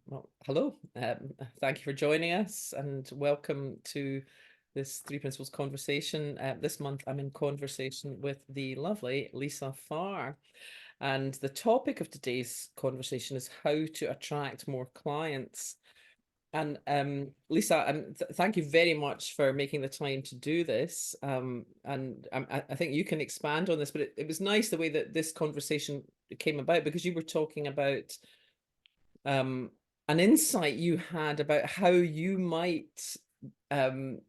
Well, hello. Thank you for joining us and welcome to this Three Principles conversation. This month I'm in conversation with the lovely Lisa Farr. And the topic of today's conversation is how to attract more clients. And Lisa, thank you very much for making the time to do this. I think you can expand on this, but it was nice the way that this conversation came about because you were talking about um, an insight you had about how you might um,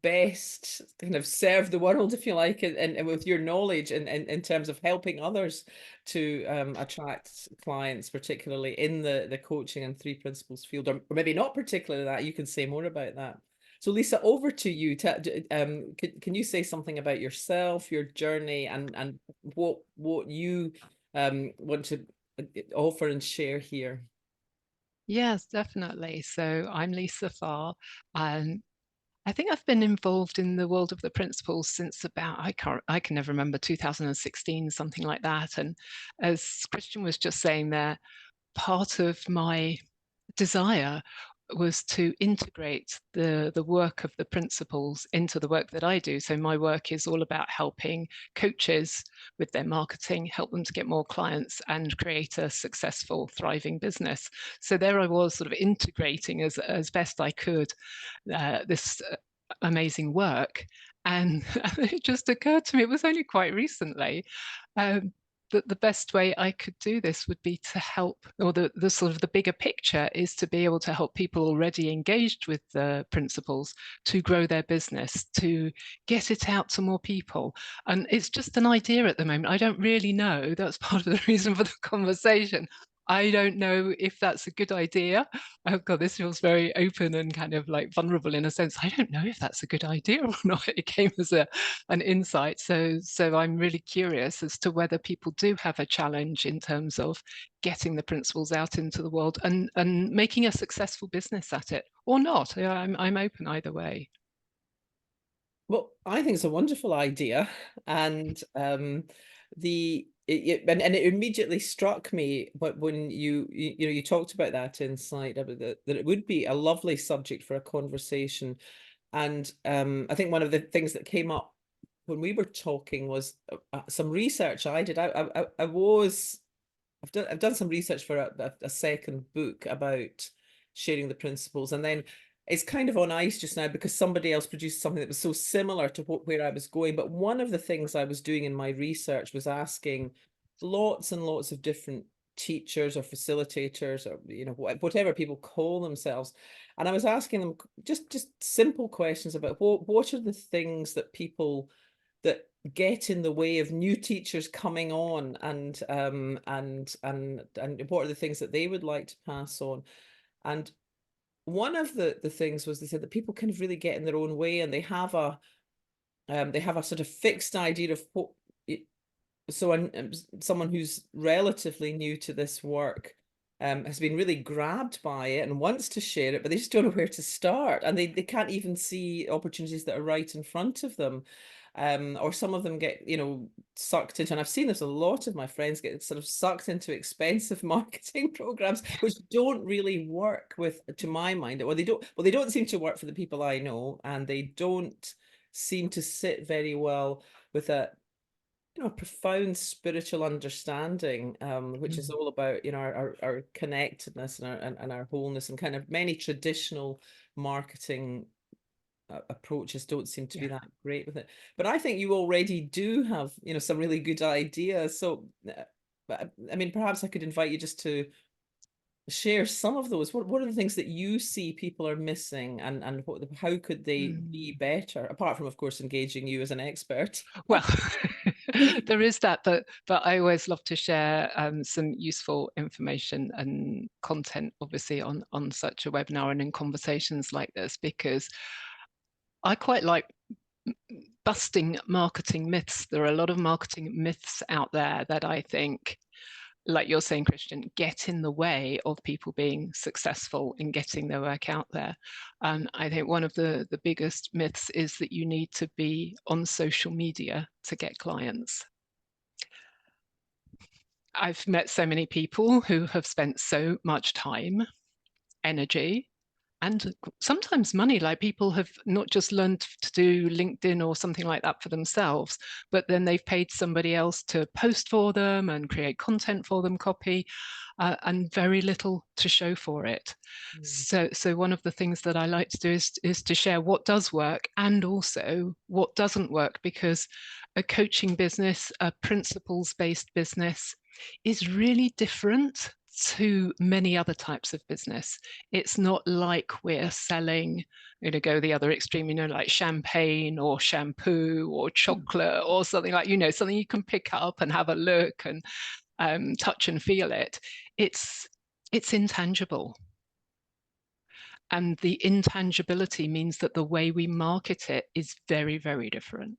best kind of serve the world, if you like, and with your knowledge in terms of helping others to attract clients, particularly in the coaching and three principles field, or maybe not particularly that. You can say more about that. So, Lisa, over to you. Can you say something about yourself, your journey, and what you want to offer and share here? Yes, definitely. So I'm Lisa Farr, and I think I've been involved in the world of the principles since about I can never remember 2016, something like that. And as Christian was just saying there, part of my desire was to integrate the work of the principles into the work that I do. So my work is all about helping coaches with their marketing, help them to get more clients and create a successful, thriving business. So there I was sort of integrating as best I could this amazing work. And it just occurred to me, it was only quite recently, um, that the best way I could do this would be to help, or the sort of the bigger picture is to be able to help people already engaged with the principles to grow their business, to get it out to more people. And it's just an idea at the moment. I don't really know. That's part of the reason for the conversation. I don't know if that's a good idea. Oh God, this feels very open and kind of like vulnerable in a sense. I don't know if that's a good idea or not. It came as an insight. So I'm really curious as to whether people do have a challenge in terms of getting the principles out into the world and making a successful business at it or not. Yeah, I'm open either way. Well, I think it's a wonderful idea, and and it immediately struck me, but when you talked about that insight about that it would be a lovely subject for a conversation, and I think one of the things that came up when we were talking was some research I did. I've done some research for a second book about sharing the principles, and then it's kind of on ice just now because somebody else produced something that was so similar to where I was going. But one of the things I was doing in my research was asking lots and lots of different teachers or facilitators or whatever people call themselves, and I was asking them just simple questions about what are the things that people that get in the way of new teachers coming on, and what are the things that they would like to pass on. And one of the things was they said that people kind of really get in their own way, and they have a sort of fixed idea of what it, so someone who's relatively new to this work has been really grabbed by it and wants to share it, but they just don't know where to start, and they can't even see opportunities that are right in front of them. Or some of them get, sucked into, and I've seen this, a lot of my friends get sort of sucked into expensive marketing programs, which don't really work with, to my mind, or they don't seem to work for the people I know, and they don't seem to sit very well with a profound spiritual understanding, which is Mm, all about our connectedness and our wholeness, and kind of many traditional marketing approaches don't seem to be yeah. that great with it. But I think you already do have some really good ideas. So I mean, perhaps I could invite you just to share some of those. What are the things that you see people are missing, and how could they be Mm. better, apart from, of course, engaging you as an expert? Well, there is that, but I always love to share some useful information and content, obviously, on such a webinar and in conversations like this, because I quite like busting marketing myths. There are a lot of marketing myths out there that I think, like you're saying, Christian, get in the way of people being successful in getting their work out there. And I think one of the biggest myths is that you need to be on social media to get clients. I've met so many people who have spent so much time, energy, and sometimes money. Like, people have not just learned to do LinkedIn or something like that for themselves, but then they've paid somebody else to post for them and create content for them, copy, and very little to show for it. Mm. So one of the things that I like to do is to share what does work and also what doesn't work, because a coaching business, a principles-based business, is really different to many other types of business. It's not like we're selling, go the other extreme, like champagne or shampoo or chocolate or something like, something you can pick up and have a look and touch and feel it. It's intangible. And the intangibility means that the way we market it is very, very different.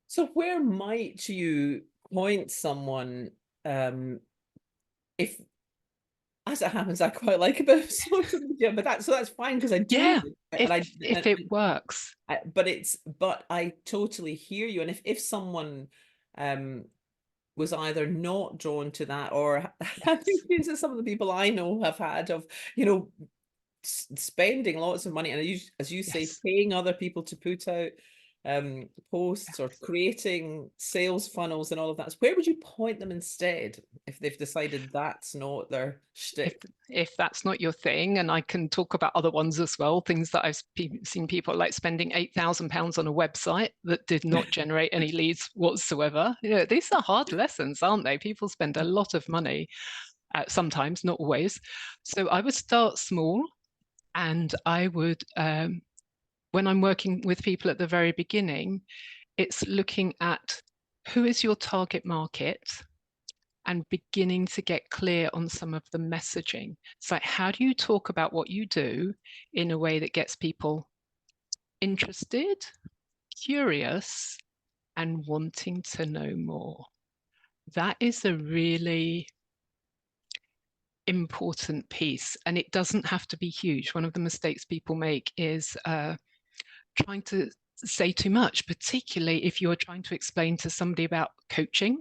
So where might you point someone, if, as it happens, I quite like a bit of social media, but that's fine because I do, Yeah, and if it works. but I totally hear you. And if someone um was either not drawn to that, or I think Yes, these are some of the people I know have had of, you know, spending lots of money, and as you say, yes. paying other people to put out posts or creating sales funnels and all of that. So where would you point them instead if they've decided that's not their if shtick? if that's not your thing, and I can talk about other ones as well, things that I've seen people like spending £8,000 on a website that did not generate any leads whatsoever. These are hard lessons, aren't they? People spend a lot of money, sometimes, not always. So I would start small, and I would, when I'm working with people at the very beginning, it's looking at who is your target market and beginning to get clear on some of the messaging. It's like, how do you talk about what you do in a way that gets people interested, curious, and wanting to know more? That is a really important piece, and it doesn't have to be huge. One of the mistakes people make is trying to say too much, particularly if you're trying to explain to somebody about coaching.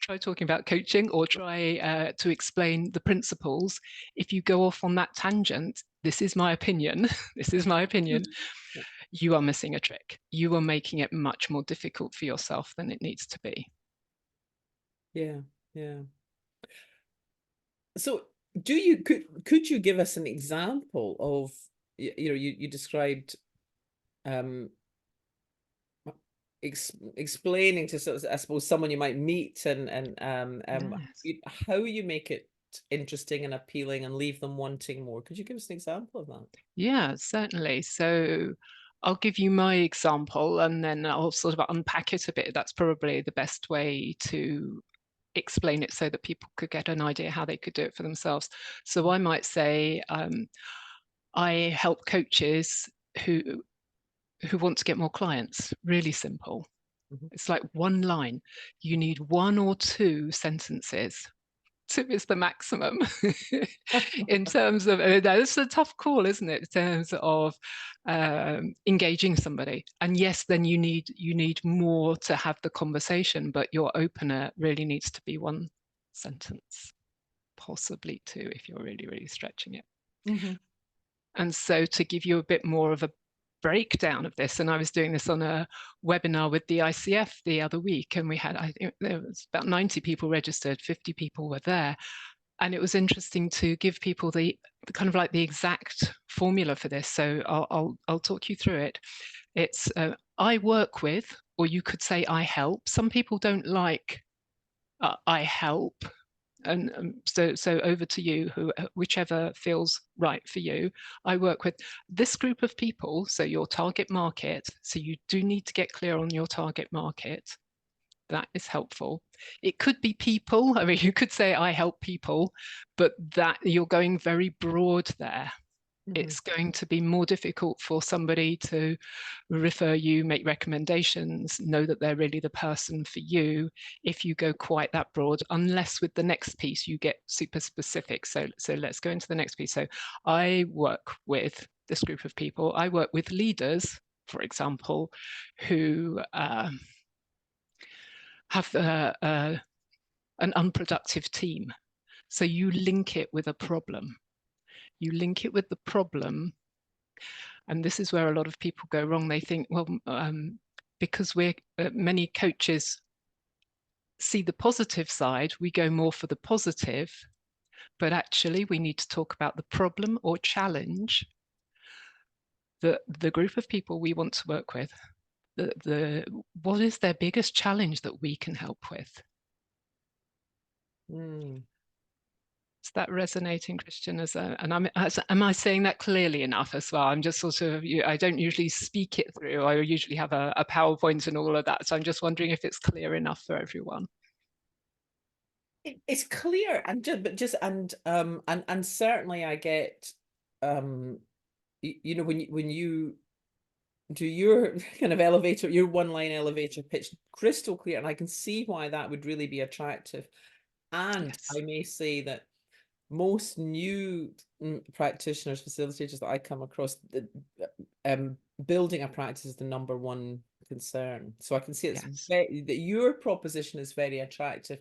Try talking about coaching, or try to explain the principles. If you go off on that tangent, this is my opinion, this is my opinion, you are missing a trick. You are making it much more difficult for yourself than it needs to be. Yeah, yeah. So could you give us an example of, you described um explaining to sort of, I suppose, someone you might meet, and Yes. how you make it interesting and appealing and leave them wanting more. Could you give us an example of that? Yeah, certainly. So I'll give you my example and then I'll sort of unpack it a bit. That's probably the best way to explain it so that people could get an idea how they could do it for themselves. So I might say, I help coaches who want to get more clients. Really simple. Mhm. It's like one line. You need one or two sentences. Two is the maximum in terms of, it's a tough call, isn't it? In terms of engaging somebody. And yes, then you need more to have the conversation, but your opener really needs to be one sentence, possibly two if you're really, really stretching it. Mhm. And so, to give you a bit more of a breakdown of this, and I was doing this on a webinar with the ICF the other week, and we had, I think there was about 90 people registered, 50 people were there. And it was interesting to give people the kind of like the exact formula for this. So I'll talk you through it. It's I work with, or you could say I help. Some people don't like I help, and so over to you, whichever feels right for you. I work with this group of people, so your target market. So you do need to get clear on your target market. That is helpful. It could be people. I mean, you could say I help people, but that you're going very broad there. Mhm. It's going to be more difficult for somebody to refer you, make recommendations, know that they're really the person for you if you go quite that broad, unless with the next piece you get super specific. So let's go into the next piece. So I work with this group of people. I work with leaders, for example, who have an unproductive team. So you link it with a problem. You link it with the problem, and this is where a lot of people go wrong. They think, well, because we're many coaches see the positive side, we go more for the positive, but actually we need to talk about the problem or challenge that the group of people we want to work with. What is their biggest challenge that we can help with? Mm. Is that resonating, Christian? Am I saying that clearly enough as well? I'm just sort of, I don't usually speak it through. I usually have a PowerPoint and all of that. So I'm just wondering if it's clear enough for everyone. It's clear, and just and certainly I get you know, when you do your kind of elevator, your one line elevator pitch crystal clear, and I can see why that would really be attractive. And Yes. I may say that most new practitioners, facilitators that I come across, building a practice is the number one concern. So I can see Yes. that your proposition is very attractive.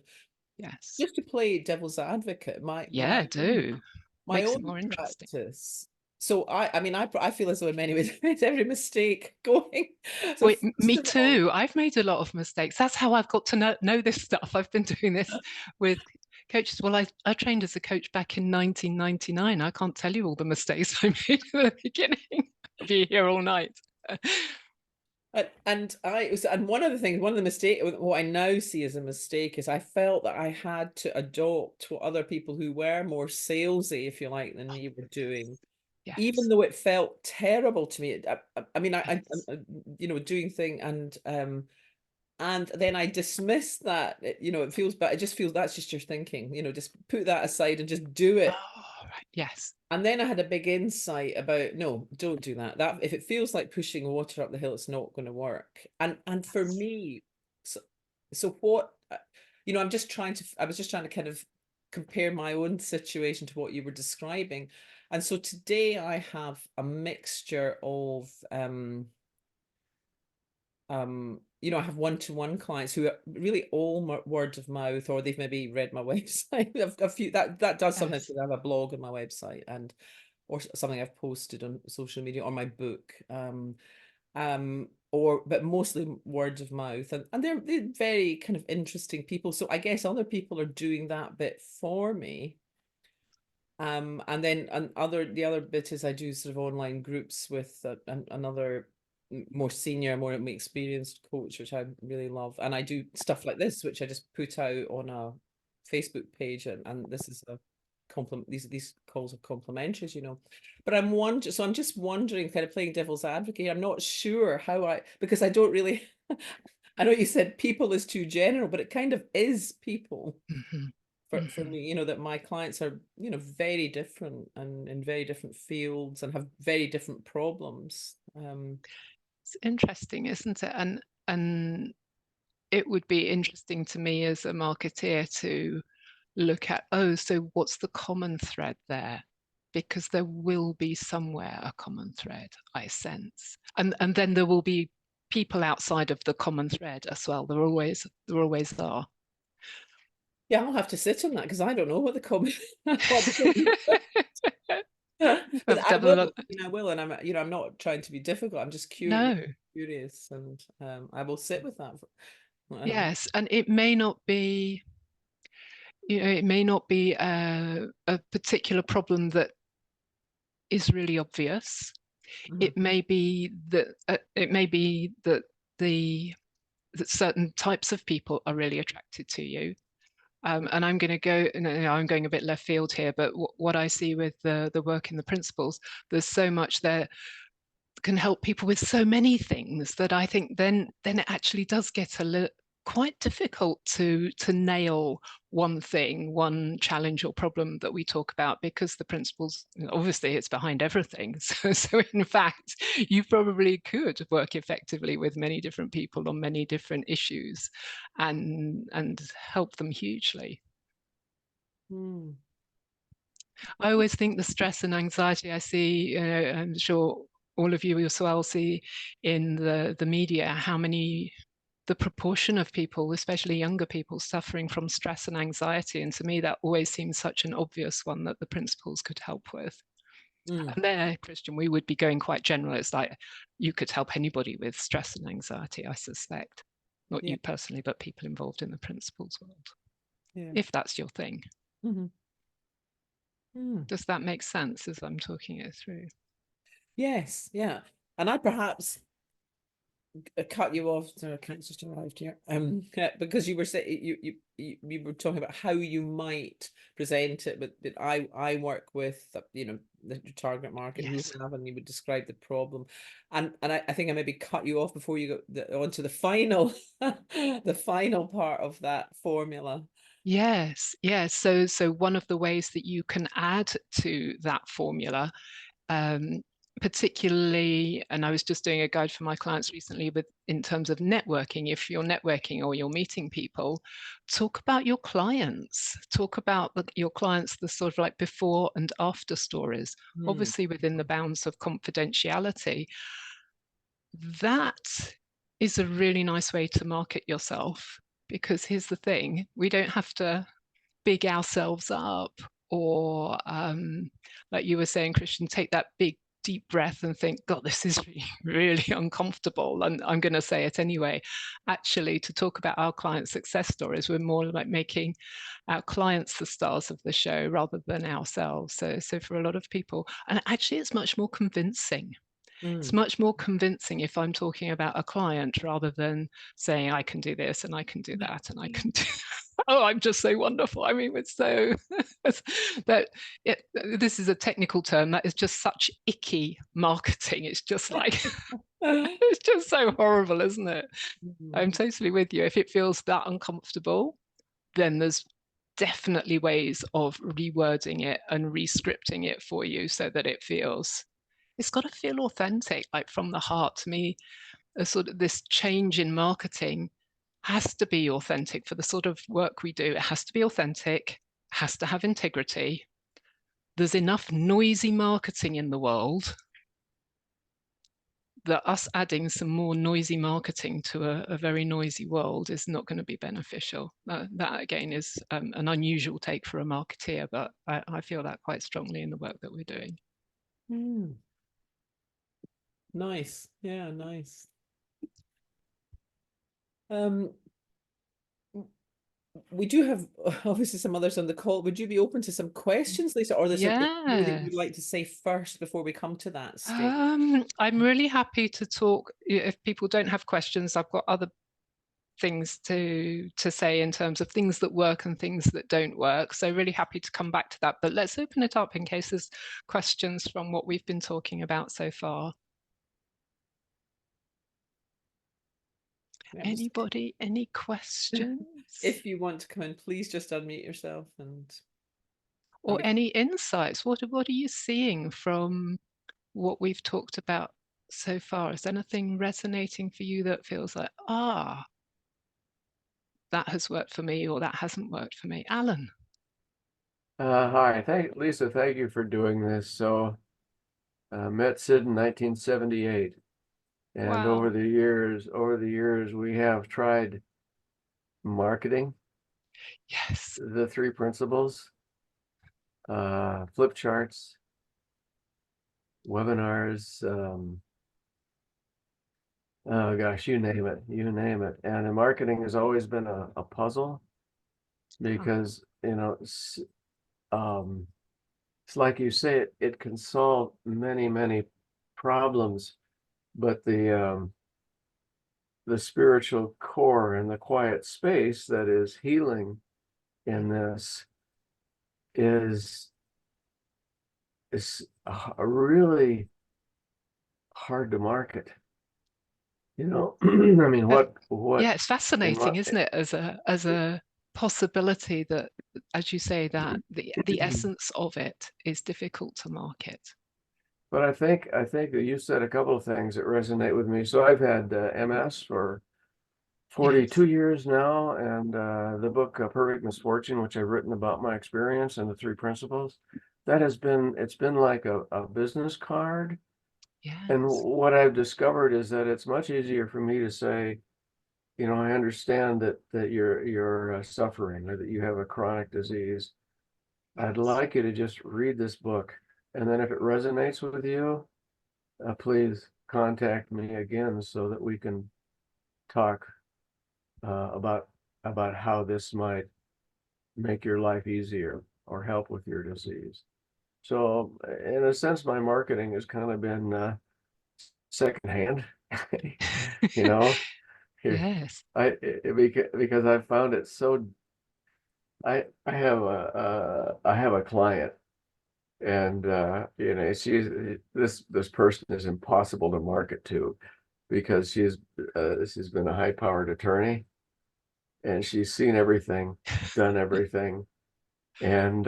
Yes. Just to play devil's advocate, Yeah, do. my Makes it own more interesting. practice. So I mean, I feel as though in many ways I made every mistake going. So Wait, first me of all, too. I've made a lot of mistakes. That's how I've got to know this stuff. I've been doing this with coaches. Well, I trained as a coach back in 1999. I can't tell you all the mistakes I made at the beginning. I'll be here all night. and one of the things, one of the mistake, what I now see as a mistake is I felt that I had to adopt what other people who were more salesy, if you like, than me were doing, even Yes. though it felt terrible to me. I mean, Yes. you know, doing thing and then I dismiss that. You know, it feels, but it just feels that's just your thinking. You know, just put that aside and just do it. Oh, right. Yes. And then I had a big insight about no, don't do that. That if it feels like pushing water up the hill, it's not going to work. And for Yes. me, so what, you know, I was just trying to kind of compare my own situation to what you were describing. And so today I have a mixture of you know, I have one-to-one clients who are really all word of mouth, or they've maybe read my website. A few that does sometimes, Yes. because I have a blog on my website, and or something I've posted on social media, or my book, or but mostly word of mouth, and they're very kind of interesting people. So I guess other people are doing that bit for me. And then the other bit is I do sort of online groups with another more senior, more experienced coach, which I really love. And I do stuff like this, which I just put out on a Facebook page, and this is a compliment. These calls are complimentary, you know. But I'm just wondering, kind of playing devil's advocate. I'm not sure how because I don't really. I know you said people is too general, but it kind of is people Mm-hmm. for Mm-hmm. me, you know, that my clients are, you know, very different and in very different fields and have very different problems. It's interesting, isn't it? And it would be interesting to me as a marketeer to look at, oh, so what's the common thread there? Because there will be somewhere a common thread, I sense. And then there will be people outside of the common thread as well. There always are. Yeah, I'll have to sit on that because I don't know what the comment what the but I've developed, I will, and I'm, you know, I'm not trying to be difficult. I'm just no, curious, and I will sit with that. yes, and it may not be, it may not be a particular problem that is really obvious. Mhm. It may be that the that certain types of people are really attracted to you. And I'm going to go, I'm going a bit left field here, but what I see with the work in the principles, there's so much there can help people with so many things that I think then it actually does get quite difficult to nail one thing, one challenge or problem that we talk about, because the principles, obviously it's behind everything. So in fact, you probably could work effectively with many different people on many different issues and help them hugely. Hmm. I always think the stress and anxiety I see, I'm sure all of you as well see in the media, how many the proportion of people, especially younger people, suffering from stress and anxiety. And to me, that always seems such an obvious one that the principles could help with. And there, Christian, we would be going quite general. It's like you could help anybody with stress and anxiety, I suspect. Not Yeah. you personally, but people involved in the principles world, Yeah. if that's your thing. Mm-hmm. Does that make sense as I'm talking it through? Yes, yeah. And I perhaps cut you off. So I can't just arrived here. Because you were saying you were talking about how you might present it, but I work with the target market who Yes. have, and you would describe the problem, and I think I maybe cut you off before you go on to the final the final part of that formula. Yes, yes. So one of the ways that you can add to that formula, particularly, and I was just doing a guide for my clients recently with in terms of networking, if you're networking or you're meeting people, talk about your clients, talk about your clients, the sort of like before and after stories, obviously within the bounds of confidentiality. That is a really nice way to market yourself, because here's the thing, we don't have to big ourselves up or like you were saying, Christian, take that big deep breath and think, God, this is really uncomfortable, and I'm going to say it anyway. Actually, to talk about our client success stories, we're more like making our clients the stars of the show rather than ourselves. So for a lot of people, and actually it's much more convincing. It's much more convincing if I'm talking about a client rather than saying I can do this and I can do that and I can do oh, I'm just so wonderful. I mean, it's so that this is a technical term that is just such icky marketing. It's just like it's just so horrible, isn't it? I'm totally with you. If it feels that uncomfortable, then there's definitely ways of rewording it and rescripting it for you so that it's got to feel authentic, like from the heart. To me, a sort of this change in marketing has to be authentic for the sort of work we do. It has to be authentic, has to have integrity. There's enough noisy marketing in the world that us adding some more noisy marketing to a very noisy world is not going to be beneficial. That again is an unusual take for a marketeer, but I feel that quite strongly in the work that we're doing. Nice. Yeah, nice. We do have obviously some others on the call. Would you be open to some questions, Lisa, or there's something more that you'd Yes. like to say first before we come to that stage? I'm really happy to talk. If people don't have questions, I've got other things to say in terms of things that work and things that don't work. So really happy to come back to that. But let's open it up in case there's questions from what we've been talking about so far. Yeah, Anybody, any questions? if you want to come in, please just unmute yourself and Or any insights? What are you seeing from what we've talked about so far? Is anything resonating for you that feels like, that has worked for me or that hasn't worked for me? Alan. Hi, Lisa, thank you for doing this. So, met Sid in 1978, and Wow. over the years, we have tried marketing, Yes. the three principles, flip charts, webinars, oh gosh, you name it. And the marketing has always been a puzzle because, it's like you say, it can solve many, many problems, but the spiritual core and the quiet space that is healing in this is a really hard to market. I mean, what Yeah, it's in my fascinating, isn't it? As a possibility that, as you say, that the essence of it is difficult to market. but I think that you said a couple of things that resonate with me. So I've had MS for 42 years now, and the book Perfect Misfortune, which I've written about my experience and the three principles, it's been like a business card. Yes. And what I've discovered is that it's much easier for me to say, you know, I understand that you're suffering, or that you have a chronic disease. I'd like you to just read this book, and then if it resonates with you, please contact me again so that we can talk about how this might make your life easier or help with your disease. So, in a sense, my marketing has kind of been secondhand, you know. Here, Yes. because I found it so. I have a client, and you know, this person is impossible to market to, because she's been a high-powered attorney, and she's seen everything, done everything, and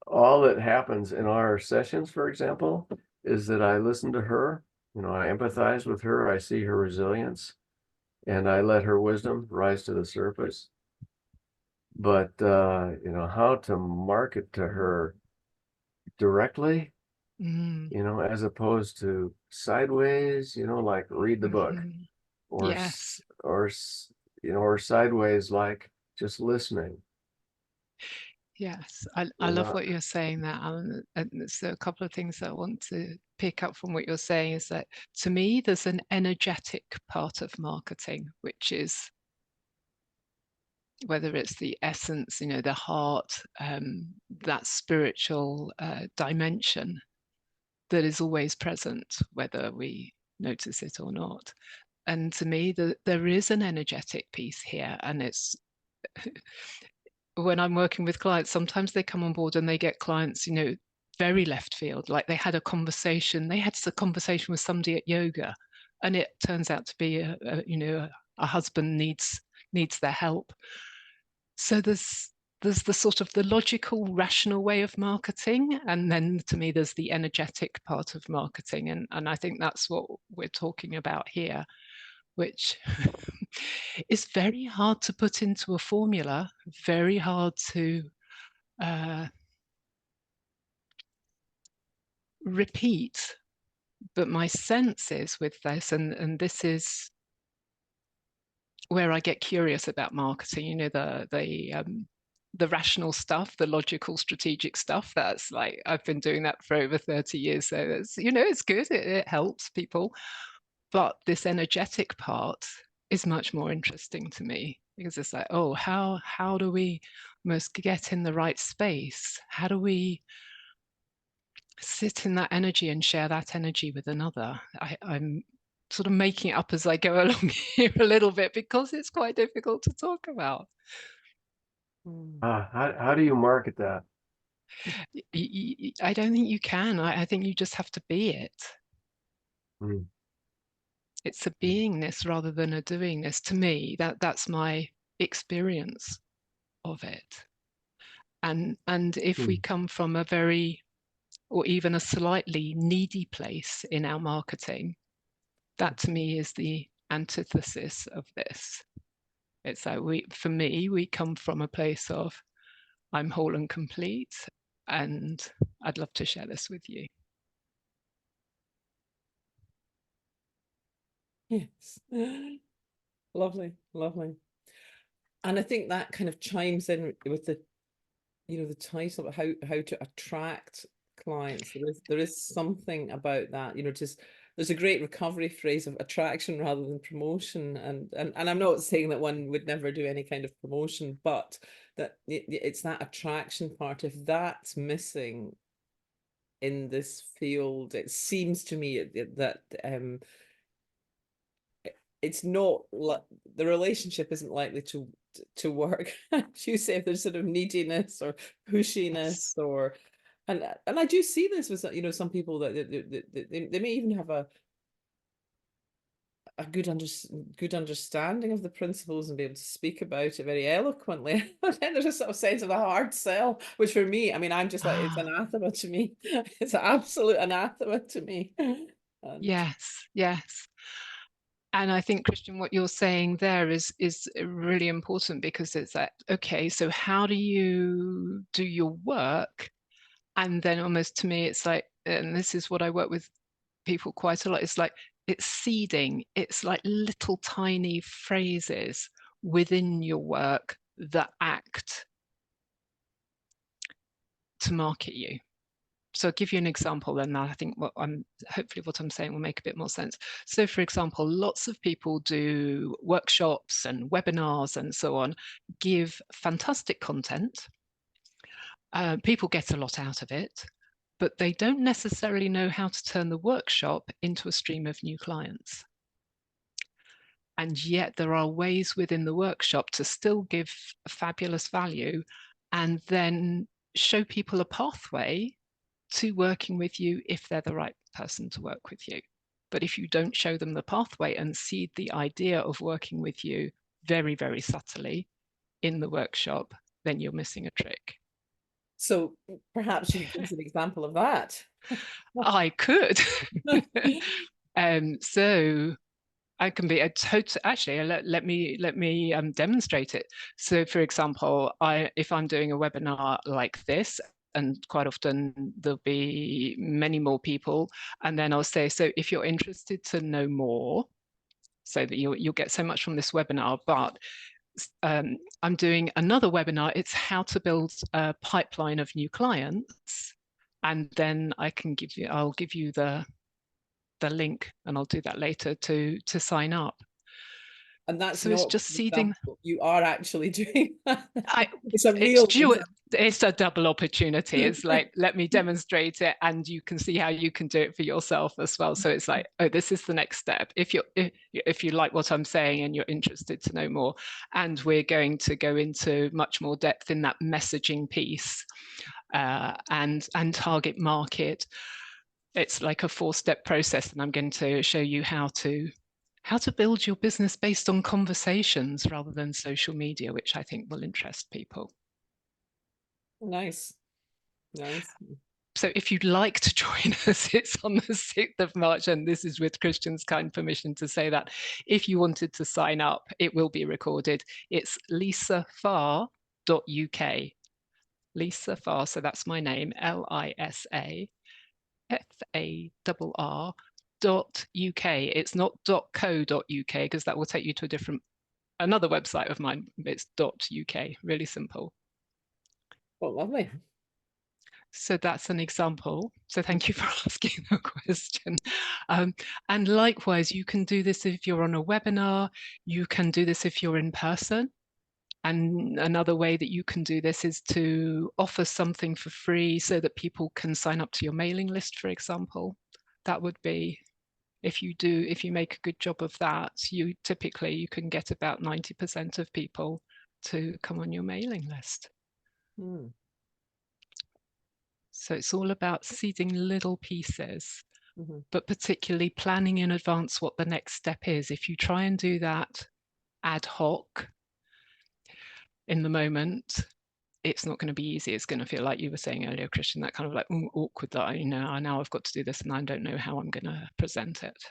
all that happens in our sessions, for example, is that I listen to her, you know, I empathize with her, I see her resilience, and I let her wisdom rise to the surface. But you know, how to market to her directly, Mm, you know, as opposed to sideways, you know, like read the book, mhm. or Yes. you know, or sideways, like just listening, Yes, I you love know. what you're saying there, Alan. And so a couple of things that I want to pick up from what you're saying is that, to me, there's an energetic part of marketing, which is whether it's the essence, you know, the heart, that spiritual dimension that is always present, whether we notice it or not. And to me, there is an energetic piece here, and it's when I'm working with clients, sometimes they come on board and they get clients, you know, very left field. Like they had a conversation with somebody at yoga, and it turns out to be you know, a husband needs their help. So there's the sort of the logical, rational way of marketing, and then to me there's the energetic part of marketing, and I think that's what we're talking about here, which is very hard to put into a formula, very hard to repeat. But my sense is with this, and this is where I get curious about marketing, you know, the rational stuff, the logical, strategic stuff. That's like, I've been doing that for over 30 years. So it's, you know, it's good. It helps people. But this energetic part is much more interesting to me, because it's like, oh, how do we most get in the right space? How do we sit in that energy and share that energy with another? I'm sort of making it up as I go along here a little bit, because it's quite difficult to talk about. How do you market that? I don't think you can. I think you just have to be it. Mm. It's a beingness rather than a doingness. To me, that's my experience of it. And if we Mm. come from a very, or even a slightly needy place in our marketing, that to me is the antithesis of this. It's like for me, we come from a place of, I'm whole and complete, and I'd love to share this with you. Yes. Lovely, lovely. And I think that kind of chimes in with the, you know, the title, how to attract clients. There is something about that, you know, just there's a great recovery phrase of attraction rather than promotion. And I'm not saying that one would never do any kind of promotion, but that it's that attraction part. If that's missing in this field, it seems to me that it's not like the relationship isn't likely to work. As you say, if there's sort of neediness or pushiness, Yes. or and I do see this with, you know, some people that they may even have a good understanding of the principles and be able to speak about it very eloquently. But then there's a sort of sense of a hard sell, which for me, I mean, I'm just like, it's Ah, anathema to me. It's an absolute anathema to me. And yes, yes. And I think, Christian, what you're saying there is really important, because it's like, okay, so how do you do your work? And then almost to me, it's like, and this is what I work with people quite a lot, it's like, it's seeding, it's like little tiny phrases within your work that act to market you. So I'll give you an example, and I think hopefully what I'm saying will make a bit more sense. So for example, lots of people do workshops and webinars and so on, give fantastic content. People get a lot out of it, but they don't necessarily know how to turn the workshop into a stream of new clients. And yet there are ways within the workshop to still give fabulous value and then show people a pathway to working with you if they're the right person to work with you. But if you don't show them the pathway and seed the idea of working with you very, very subtly in the workshop, then you're missing a trick. So perhaps you could give us an example of that. I could. So I can be a total. Actually, let me demonstrate it. So, for example, if I'm doing a webinar like this, and quite often there'll be many more people, and then I'll say, so if you're interested to know more, so that you'll get so much from this webinar, but I'm doing another webinar. It's how to build a pipeline of new clients, and then I'll give you the link, and I'll do that later to sign up. And that's so it's not just seeding. You are actually doing that. It's a real it's a double opportunity. It's like, let me demonstrate it, and you can see how you can do it for yourself as well. So it's like, oh, this is the next step. If you like what I'm saying and you're interested to know more, and we're going to go into much more depth in that messaging piece and target market. It's like a 4-step process, and I'm going to show you how to build your business based on conversations rather than social media, which I think will interest people. Nice. So if you'd like to join us, it's on the 6th of March, and this is with Christian's kind permission to say that. If you wanted to sign up, it will be recorded. It's lisafarr.uk. Lisa Farr, so that's my name, LISA FARR.UK. It's not .co.uk, because that will take you to another website of mine. It's .uk, really simple. Oh, lovely. So that's an example. So thank you for asking the question. And likewise, you can do this if you're on a webinar. You can do this if you're in person. And another way that you can do this is to offer something for free so that people can sign up to your mailing list, for example. That would be, if you make a good job of that, you can get about 90% of people to come on your mailing list. So it's all about seeding little pieces, but particularly planning in advance what the next step is. If you try and do that ad hoc in the moment, it's not going to be easy. It's going to feel like you were saying earlier, Christian, that kind of like awkward that, now I've got to do this and I don't know how I'm going to present it.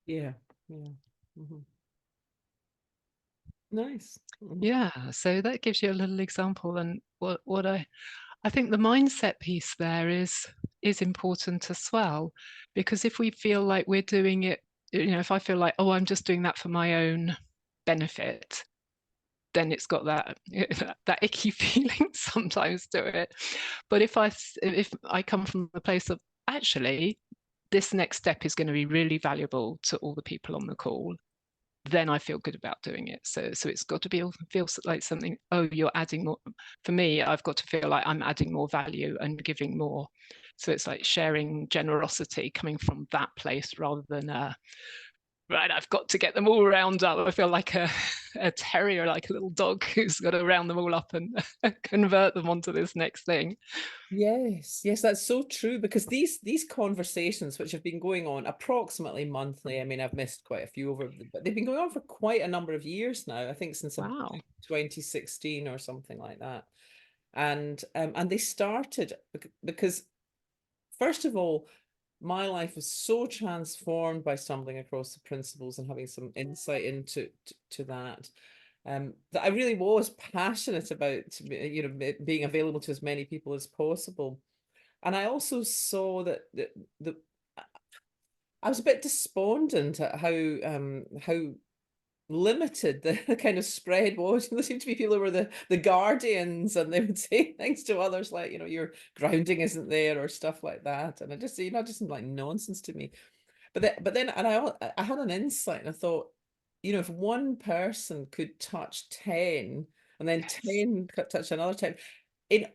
Yeah. Nice. Yeah, so that gives you a little example. And what I think the mindset piece there is important as well, because if we feel like we're doing it, if I feel like, oh, I'm just doing that for my own benefit, then it's got that icky feeling sometimes to it. But if I come from the place of, actually, this next step is going to be really valuable to all the people on the call, then I feel good about doing it. So it's got to feel like something, oh, you're adding more. For me, I've got to feel like I'm adding more value and giving more. So it's like sharing generosity coming from that place rather than right, I've got to get them all round up. I feel like a terrier, like a little dog who's got to round them all up and convert them onto this next thing. Yes, that's so true, because these conversations, which have been going on approximately monthly, I mean, I've missed quite a few over, but they've been going on for quite a number of years now. I think since 2016 or something like that. And they started because, first of all, my life was so transformed by stumbling across the principles and having some insight into that. That I really was passionate about, being available to as many people as possible. And I also saw that I was a bit despondent at how limited the kind of spread was. There seemed to be people who were the guardians, and they would say things to others like, your grounding isn't there or stuff like that. And it just, just seemed like nonsense to me. But then, and I had an insight, and I thought, if one person could touch 10, and then Yes. 10 could touch another 10, Yes.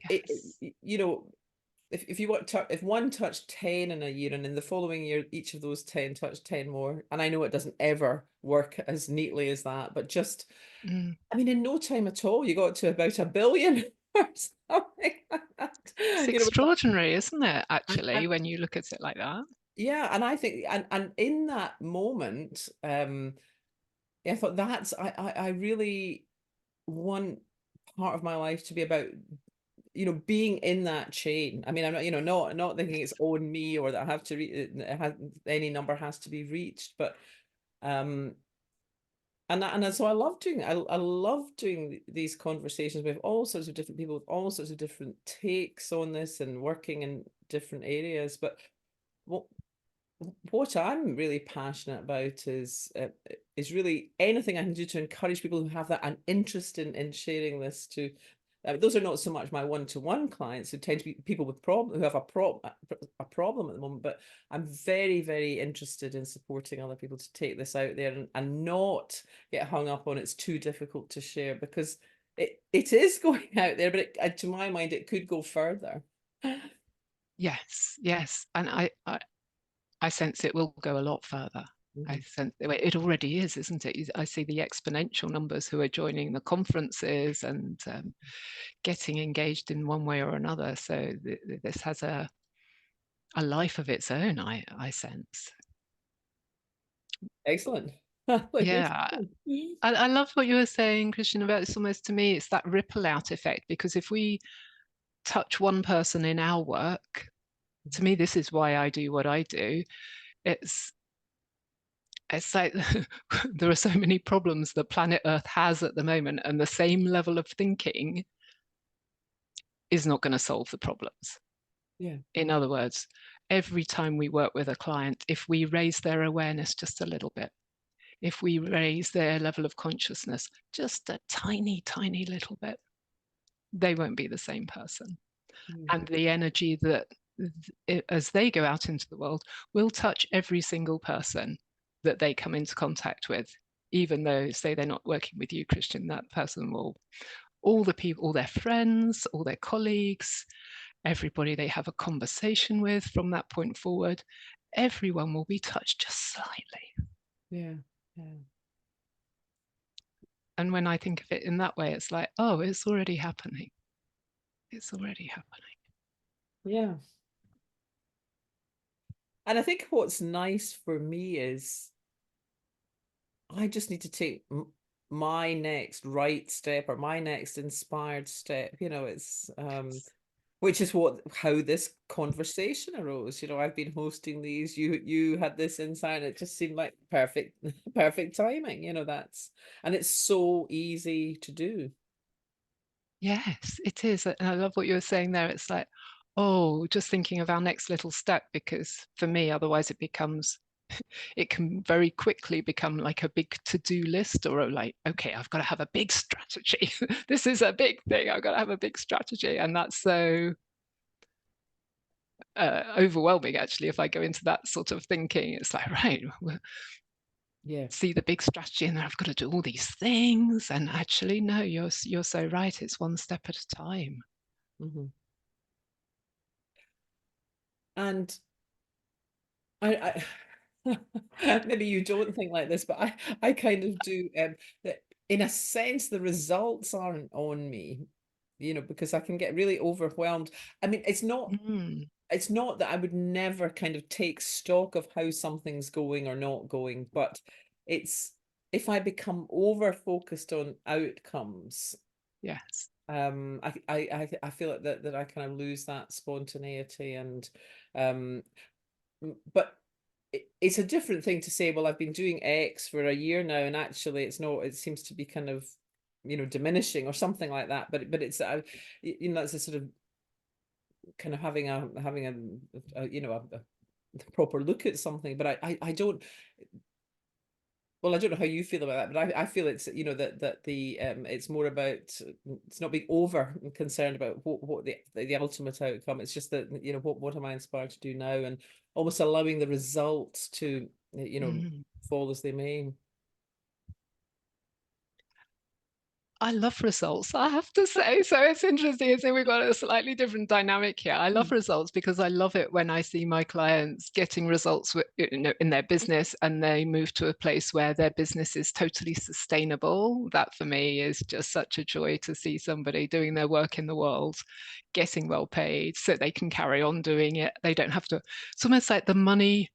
if one touched 10 in a year, and in the following year each of those 10 touched 10 more, and I know it doesn't ever work as neatly as that, but just, Mm. I mean, in no time at all you got to about 1 billion or something like that. It's you know extraordinary, isn't it, and actually, when you look at it like that? yeah, and I think, and in that moment, I thought I really want part of my life to be about, being in that chain. I mean, I'm not, not thinking it's on me, or that I have to any number has to be reached, but um so I love doing, I love doing these conversations with all sorts of different people with all sorts of different takes on this, and working in different areas. But what what I'm really passionate about is really anything I can do to encourage people who have that an interest in sharing this to. Those are not so much my one-to-one clients, who tend to be people with who have a problem at the moment. But I'm very, very interested in supporting other people to take this out there, and not get hung up on it's too difficult to share, because it is going out there, but to my mind, it could go further. Yes, yes, and I sense it will go a lot further. I Mhm. sense it already is, isn't it? I see the exponential numbers who are joining the conferences and getting engaged in one way or another. So this has a life of its own, I sense. Excellent. Yeah, I love what you were saying, Christian, about it's almost, to me, it's that ripple out effect, because if we touch one person in our work, to me, this is why I do what I do. It's like there are so many problems that planet Earth has at the moment, and the same level of thinking is not going to solve the problems. Yeah. In other words, every time we work with a client, if we raise their awareness just a little bit, if we raise their level of consciousness just a tiny, tiny little bit, they won't be the same person. Mm. And the energy that, as they go out into the world, will touch every single person that they come into contact with. Even though, say, they're not working with you, Christian, that person will, all the people, all their friends, all their colleagues, everybody they have a conversation with from that point forward, everyone will be touched just slightly. Yeah. Yeah. And when I think of it in that way, it's like, oh, it's already happening. It's already happening. Yeah. And I think what's nice for me is I just need to take my next right step, or my next inspired step. It's Yes. which is how this conversation arose. I've been hosting these. You had this insight. It just seemed like perfect, perfect timing. And it's so easy to do. Yes, it is. And I love what you were saying there. It's like, oh, just thinking of our next little step, because for me, otherwise it can very quickly become like a big to-do list, or like, okay, I've got to have a big strategy. This is a big thing. I've got to have a big strategy. And that's so overwhelming, actually, if I go into that sort of thinking. It's like, right, Yeah. see the big strategy, and then I've got to do all these things. And actually, no, you're so right. It's one step at a time. Mm-hmm. And I maybe you don't think like this, but I kind of do. That in a sense, the results aren't on me, because I can get really overwhelmed. I mean, Mm, it's not that I would never kind of take stock of how something's going or not going, but it's if I become over focused on outcomes, yes. I feel like that I kind of lose that spontaneity. And um but it's a different thing to say, well, I've been doing X for a year now, and actually it's not, it seems to be kind of, diminishing or something like that. But it's it's a sort of kind of having a the proper look at something. But I don't. Well, I don't know how you feel about that, but I feel it's, you know, that the it's more about, it's not being over concerned about what the ultimate outcome. It's just that, you know, what am I inspired to do now, and almost allowing the results to, you know, fall as they may. I love results, I have to say. So it's interesting. So we've got a slightly different dynamic here. I love results because I love it when I see my clients getting results in their business, and they move to a place where their business is totally sustainable. That for me is just such a joy, to see somebody doing their work in the world, getting well paid so they can carry on doing it. They don't have to, it's almost like the money.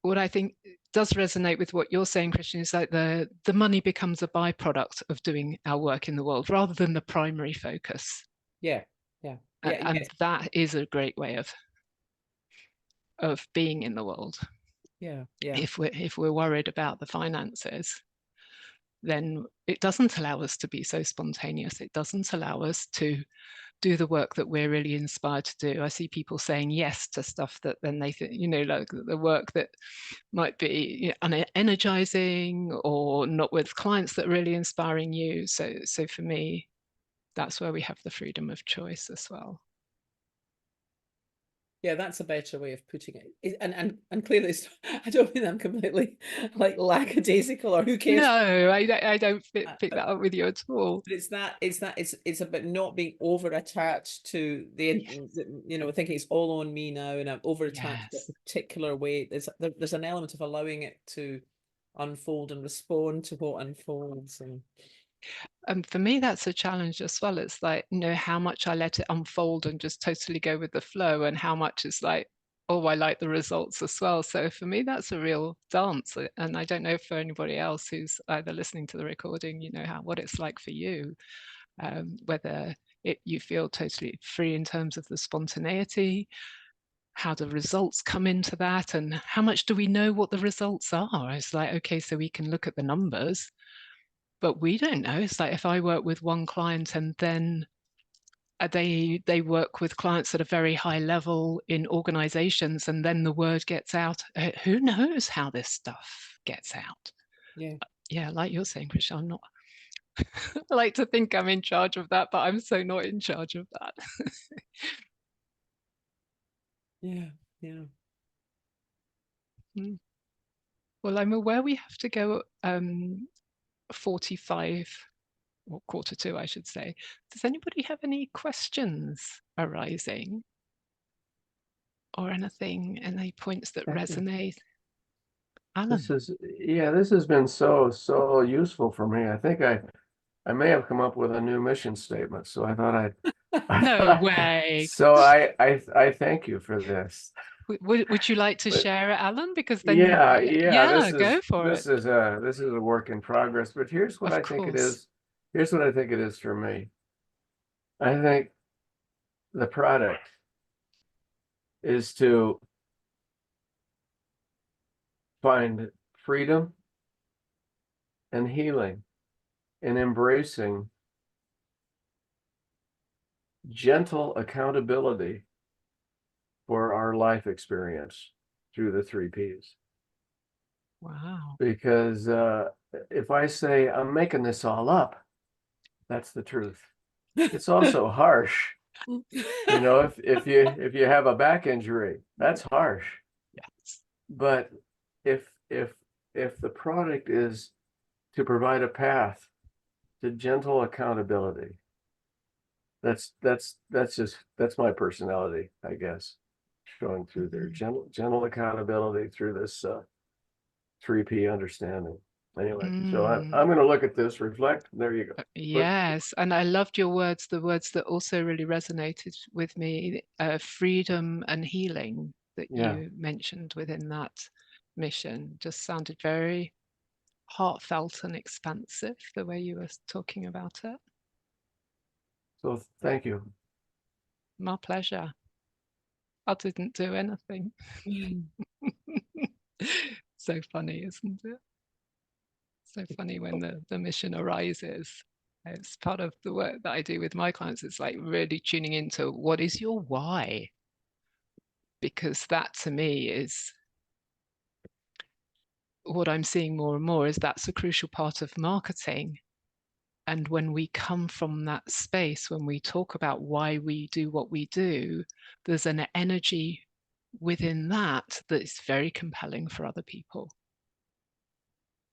What I think does resonate with what you're saying, Christian, is like the money becomes a byproduct of doing our work in the world rather than the primary focus. Yeah. And that is a great way of being in the world. Yeah. If we're worried about the finances, then it doesn't allow us to be so spontaneous. It doesn't allow us to do the work that we're really inspired to do. I see people saying yes to stuff that then they think, you know, like the work that might be, you know, energizing, or not with clients that are really inspiring you. So for me, that's where we have the freedom of choice as well. Yeah, that's a better way of putting it. And clearly, I don't mean I'm completely like lackadaisical or who cares. No, I don't pick that up with you at all. But it's about not being over attached to you know, thinking it's all on me now, and I'm over attached to a particular way. There's an element of allowing it to unfold and respond to what unfolds. And for me, that's a challenge as well. It's like, you know, how much I let it unfold and just totally go with the flow, and how much is like, oh, I like the results as well. So for me, that's a real dance. And I don't know for anybody else who's either listening to the recording, you know, what it's like for you, whether you feel totally free in terms of the spontaneity, how the results come into that, and how much do we know what the results are? It's like, okay, so we can look at the numbers, but we don't know. It's like if I work with one client and then they work with clients at a very high level in organizations, and then the word gets out, who knows how this stuff gets out? Yeah, like you're saying, Krisha, I'm not I like to think I'm in charge of that, but I'm so not in charge of that. Yeah. Well, I'm aware we have to go 45 or 1:45, I should say. Does anybody have any questions arising, or anything, any points that resonate? Alan. This has been so useful for me. I think I may have come up with a new mission statement, so I thought No way. So I thank you for this. Would you like to share it, Alan? Because then go for it. This is a work in progress, but here's what I think it is. Here's what I think it is for me. I think the product is to find freedom and healing in embracing gentle accountability for our life experience through the 3 Ps. Wow. Because if I say I'm making this all up, that's the truth. It's also harsh. You know, if you have a back injury, that's harsh. Yes. But if the product is to provide a path to gentle accountability, that's my personality, I guess, showing through there. Gentle accountability through this 3 P understanding. Anyway, so I'm going to look at this, reflect. There you go. Yes, and I loved your words, the words that also really resonated with me, freedom and healing, that you mentioned within that mission. Just sounded very heartfelt and expansive, the way you were talking about it. So thank you. My pleasure. I didn't do anything. So funny, isn't it? So funny when the mission arises. It's part of the work that I do with my clients. It's like really tuning into what is your why? because that to me is what I'm seeing more and more, is that's a crucial part of marketing. And when we come from that space, when we talk about why we do what we do, there's an energy within that that is very compelling for other people.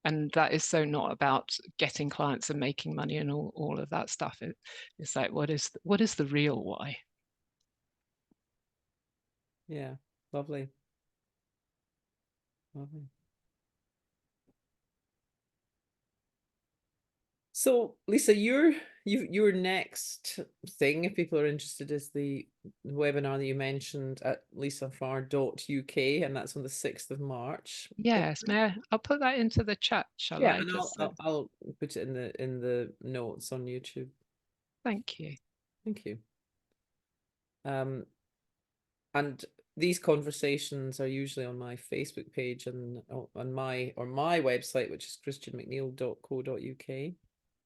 And that is so not about getting clients and making money and all of that stuff. It's like, what is the real why? Yeah, lovely. Lovely. So, Lisa, your next thing, if people are interested, is the webinar that you mentioned at lisafarr.uk, and that's on the 6th of March. Yes, I'll put that into the chat, shall Yeah, I? and Just I'll put it in the notes on YouTube. Thank you. Thank you. And these conversations are usually on my Facebook page and on my website, which is christianmcneill.co.uk.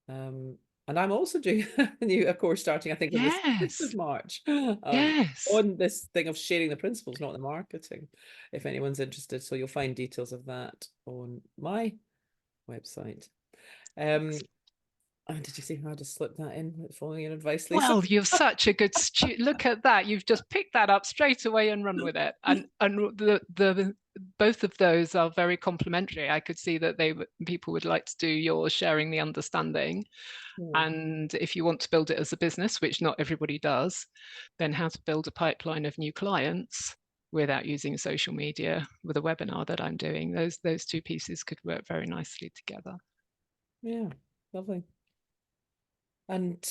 And I'm also doing a new course starting, I think, on the 6th of Yes, March, yes. on this thing of sharing the principles, not the marketing, if anyone's interested. So you'll find details of that on my website. Did you see how I just slipped that in, following your advice, Lisa? Well, you're such a good student. Look at that. You've just picked that up straight away and run with it. And the both of those are very complementary. I could see that people would like to do your sharing the understanding. Yeah. And if you want to build it as a business, which not everybody does, then how to build a pipeline of new clients without using social media with a webinar that I'm doing. Those two pieces could work very nicely together. Yeah, lovely. And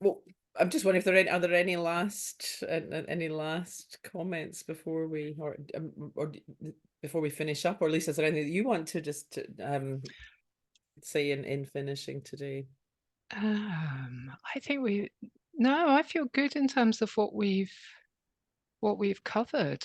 well, I'm just wondering if are there any last comments before we before we finish up, or Lisa, is there anything that you want to just say in finishing today? I think I feel good in terms of what we've covered.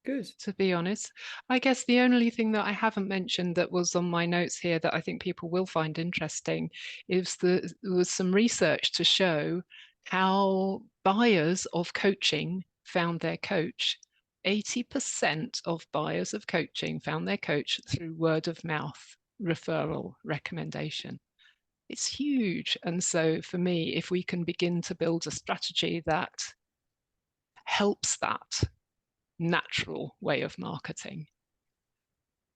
Good. To be honest, I guess the only thing that I haven't mentioned that was on my notes here that I think people will find interesting is there was some research to show how buyers of coaching found their coach. 80% of buyers of coaching found their coach through word of mouth referral recommendation. It's huge. And so for me, if we can begin to build a strategy that helps that natural way of marketing,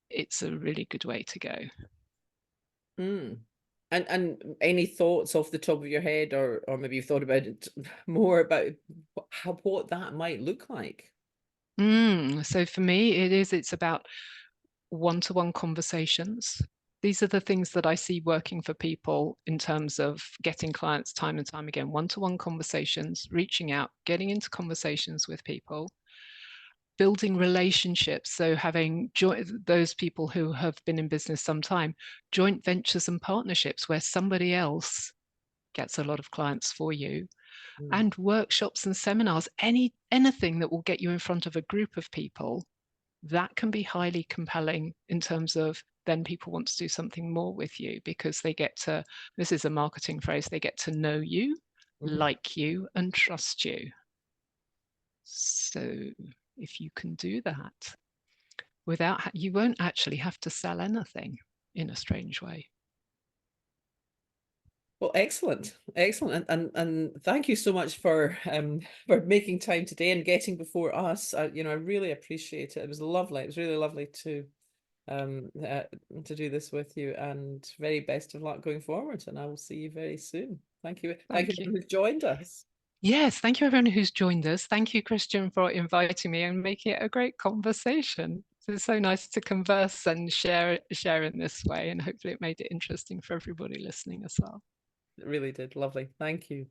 it's a really good way to go. And any thoughts off the top of your head, or maybe you've thought about it more about what that might look like? So for me, it's about one-to-one conversations. These are the things that I see working for people in terms of getting clients time and time again. One-to-one conversations, reaching out, getting into conversations with people, building relationships. So having those people who have been in business some time, joint ventures and partnerships where somebody else gets a lot of clients for you, and workshops and seminars, anything that will get you in front of a group of people. That can be highly compelling in terms of then people want to do something more with you because they get to, this is a marketing phrase, they get to know you, like you, and trust you. So if you can do that you won't actually have to sell anything in a strange way. Well, excellent, and thank you so much for making time today and getting before us. I really appreciate it. It was lovely. It was really lovely to do this with you, and very best of luck going forward. And I will see you very soon. Thank you. Thank you for joined us. Yes, thank you everyone who's joined us. Thank you, Christian, for inviting me and making it a great conversation. It's so nice to converse and share in this way, and hopefully it made it interesting for everybody listening as well. It really did. Lovely. Thank you.